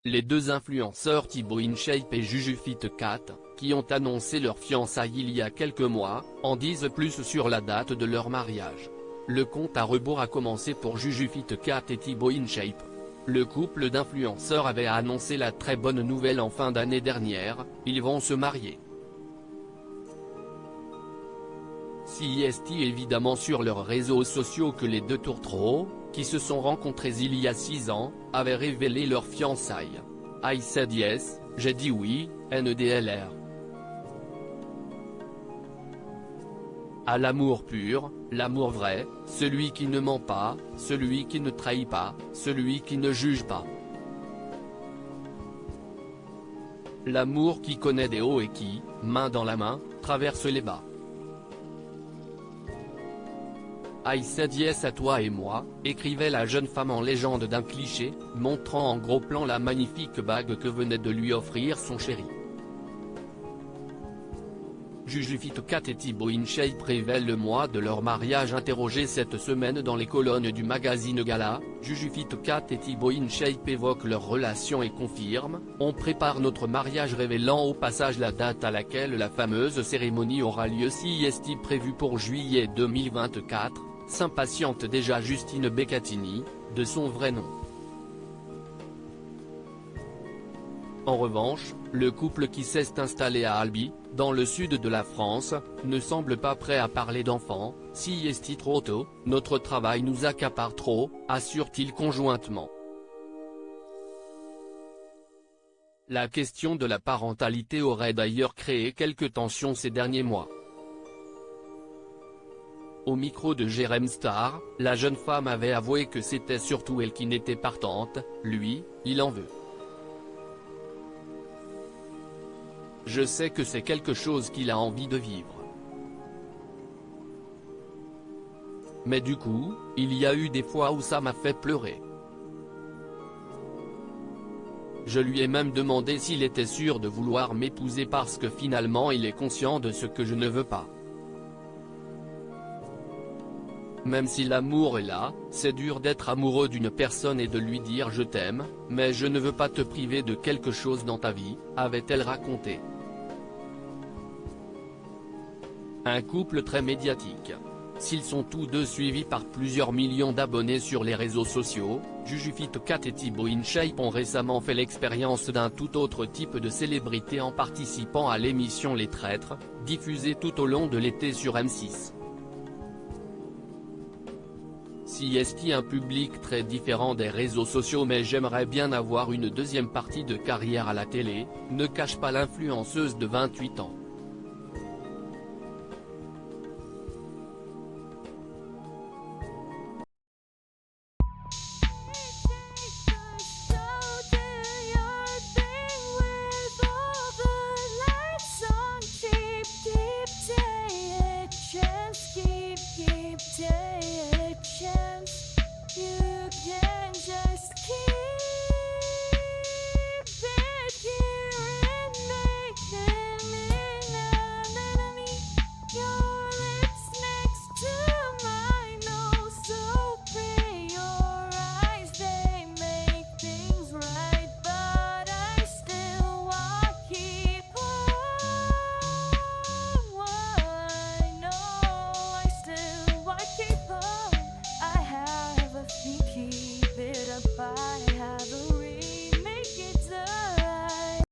Les deux influenceurs Thibaut InShape et JujuFitCat, qui ont annoncé leur fiançailles il y a quelques mois, en disent plus sur la date de leur mariage. Le compte à rebours a commencé pour JujuFitCat et Thibaut InShape. Le couple d'influenceurs avait annoncé la très bonne nouvelle en fin d'année dernière, ils vont se marier. C'est évidemment sur leurs réseaux sociaux que les deux tourtereaux, qui se sont rencontrés il y a 6 ans, avaient révélé leur fiançailles. I said yes, j'ai dit oui, NEDLR. À l'amour pur, l'amour vrai, celui qui ne ment pas, celui qui ne trahit pas, celui qui ne juge pas. L'amour qui connaît des hauts et qui, main dans la main, traverse les bas. I said yes à toi et moi, écrivait la jeune femme en légende d'un cliché, montrant en gros plan la magnifique bague que venait de lui offrir son chéri. JujuFitCat et Thibaut InShape révèlent le mois de leur mariage interrogé cette semaine dans les colonnes du magazine Gala. JujuFitCat et Thibaut InShape évoquent leur relation et confirment « On prépare notre mariage » révélant au passage la date à laquelle la fameuse cérémonie aura lieu CIST prévue pour juillet 2024, s'impatiente déjà Justine Beccatini, de son vrai nom. En revanche, le couple qui s'est installé à Albi, dans le sud de la France, ne semble pas prêt à parler d'enfants. CIST trop tôt, notre travail nous accapare trop, assure-t-il conjointement. La question de la parentalité aurait d'ailleurs créé quelques tensions ces derniers mois. Au micro de Jérém Star, la jeune femme avait avoué que c'était surtout elle qui n'était partante, lui, il en veut. Je sais que c'est quelque chose qu'il a envie de vivre. Mais du coup, il y a eu des fois où ça m'a fait pleurer. Je lui ai même demandé s'il était sûr de vouloir m'épouser parce que finalement il est conscient de ce que je ne veux pas. Même si l'amour est là, c'est dur d'être amoureux d'une personne et de lui dire je t'aime, mais je ne veux pas te priver de quelque chose dans ta vie, avait-elle raconté. Un couple très médiatique. S'ils sont tous deux suivis par plusieurs millions d'abonnés sur les réseaux sociaux, JujuFitCat et Thibaut InShape ont récemment fait l'expérience d'un tout autre type de célébrité en participant à l'émission Les Traîtres, diffusée tout au long de l'été sur M6. CIST un public très différent des réseaux sociaux mais j'aimerais bien avoir une deuxième partie de carrière à la télé, ne cache pas l'influenceuse de 28 ans.